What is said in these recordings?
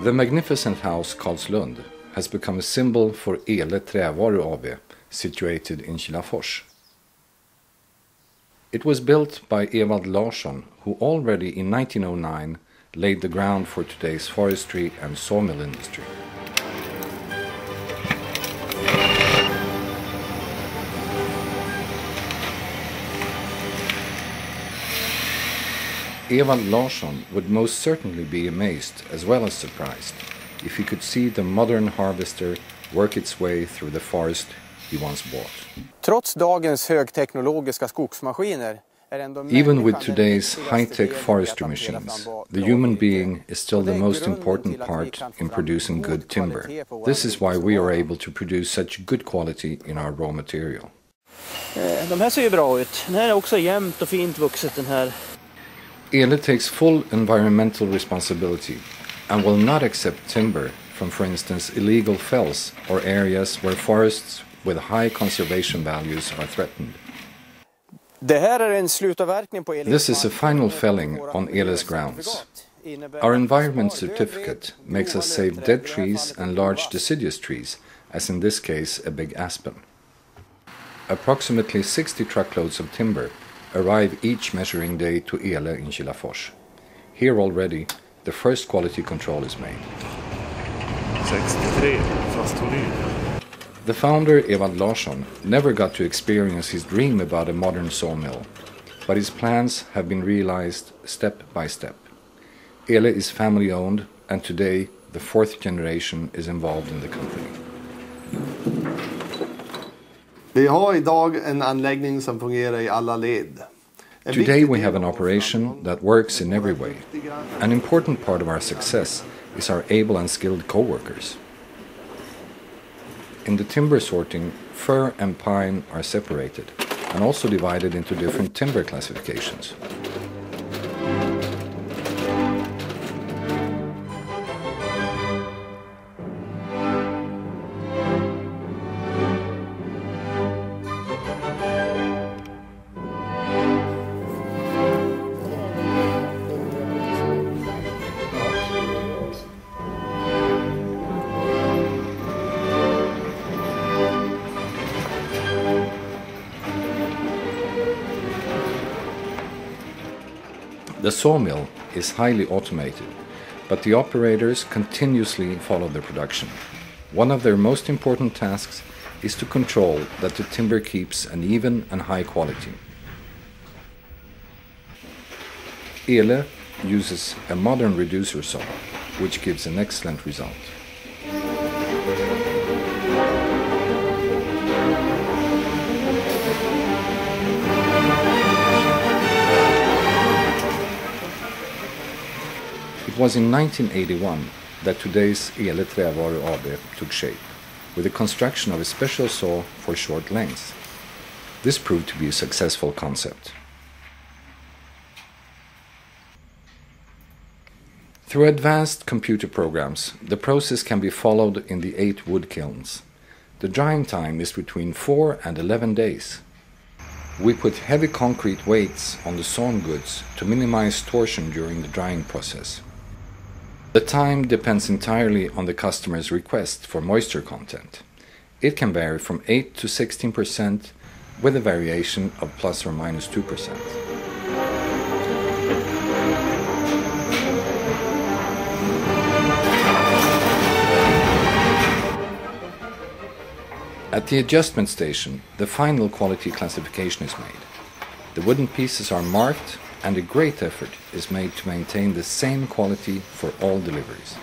The magnificent house Karlslund has become a symbol for ELE Trävaru AB, situated in Kilafors. It was built by Ewald Larsson, who already in 1909 laid the ground for today's forestry and sawmill industry. Ewald Larsson would most certainly be amazed as well as surprised if he could see the modern harvester work its way through the forest he once bought. Trots dagens högteknologiska skogsmaskiner Even with today's high-tech forestry machines, the human being is still the most important part in producing good timber. This is why we are able to produce such good quality in our raw material. De här ser ju bra ut. Den här är också jämnt och fint vuxet, den här. ELE takes full environmental responsibility and will not accept timber from, for instance, illegal fells or areas where forests with high conservation values are threatened. This is a final felling on ELE's grounds. Our environment certificate makes us save dead trees and large deciduous trees, as in this case a big aspen. Approximately 60 truckloads of timber arrive each measuring day to ELE in Kilafors. Here already, the first quality control is made. 63 fast volym. The founder, Ewald Larsson, never got to experience his dream about a modern sawmill, but his plans have been realized step by step. ELE is family-owned, and today the fourth generation is involved in the company. Vi har idag en anläggning som fungerar i alla led. Today we have an operation that works in every way. An important part of our success is our able and skilled co-workers. In the timber sorting, fir and pine are separated and also divided into different timber classifications. The sawmill is highly automated, but the operators continuously follow the production. One of their most important tasks is to control that the timber keeps an even and high quality. ELE uses a modern reducer saw, which gives an excellent result. It was in 1981 that today's ELE Trävaru AB took shape, with the construction of a special saw for short lengths. This proved to be a successful concept. Through advanced computer programs, the process can be followed in the 8 wood kilns. The drying time is between 4 and 11 days. We put heavy concrete weights on the sawn goods to minimize torsion during the drying process. The time depends entirely on the customer's request for moisture content. It can vary from 8 to 16%, with a variation of plus or minus 2%. At the adjustment station, the final quality classification is made. The wooden pieces are marked, and a great effort is made to maintain the same quality for all deliveries.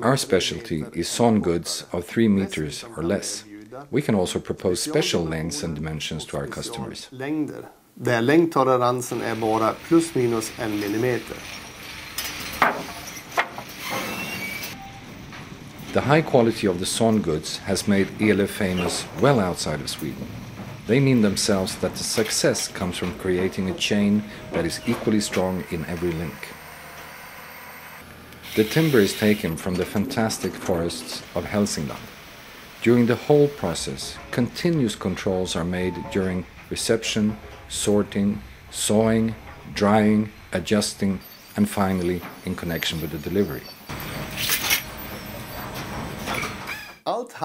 Our specialty is sawn goods of 3 meters or less. We can also propose special lengths and dimensions to our customers. Där längdtoleransen är bara plus minus 1 millimeter. The high quality of the sawn goods has made ELE famous well outside of Sweden. They mean themselves that the success comes from creating a chain that is equally strong in every link. The timber is taken from the fantastic forests of Hälsingland. During the whole process, continuous controls are made during reception, sorting, sawing, drying, adjusting, and finally in connection with the delivery.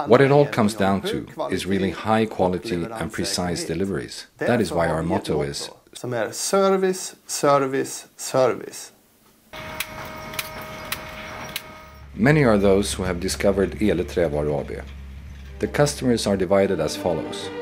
What it all comes down to is really high quality and precise deliveries. That is why our motto is som är service, service, service. Many are those who have discovered ELE Trävaru AB. The customers are divided as follows.